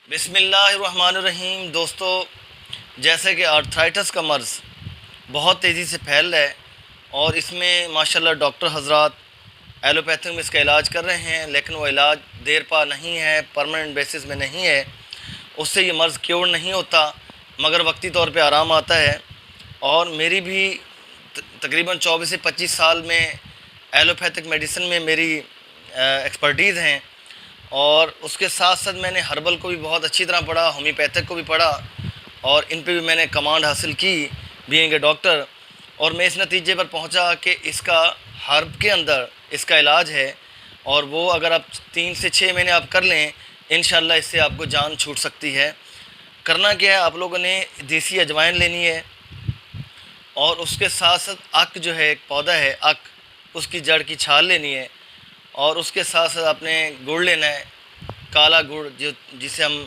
بسم اللہ الرحمن الرحیم۔ دوستو، جیسے کہ آرتھرائٹس کا مرض بہت تیزی سے پھیل رہا ہے اور اس میں ماشاءاللہ ڈاکٹر حضرات ایلوپیتھک میں اس کا علاج کر رہے ہیں، لیکن وہ علاج دیر پا نہیں ہے، پرماننٹ بیسس میں نہیں ہے۔ اس سے یہ مرض کیور نہیں ہوتا مگر وقتی طور پہ آرام آتا ہے۔ اور میری بھی تقریباً 24 سے 25 سال میں ایلوپیتھک میڈیسن میں میری ایکسپرٹیز ہیں، اور اس کے ساتھ ساتھ میں نے ہربل کو بھی بہت اچھی طرح پڑھا، ہومیوپیتھک کو بھی پڑھا، اور ان پہ بھی میں نے کمانڈ حاصل کی بینگ اے ڈاکٹر۔ اور میں اس نتیجے پر پہنچا کہ اس کا ہرب کے اندر اس کا علاج ہے، اور وہ اگر آپ 3 سے 6 مہینے آپ کر لیں انشاءاللہ اس سے آپ کو جان چھوٹ سکتی ہے۔ کرنا کیا ہے، آپ لوگوں نے دیسی اجوائن لینی ہے، اور اس کے ساتھ ساتھ اک جو ہے ایک پودا ہے اک، اس کی جڑ کی چھال لینی ہے، اور اس کے ساتھ ساتھ آپ نے گڑ لینا ہے، کالا گڑ جسے ہم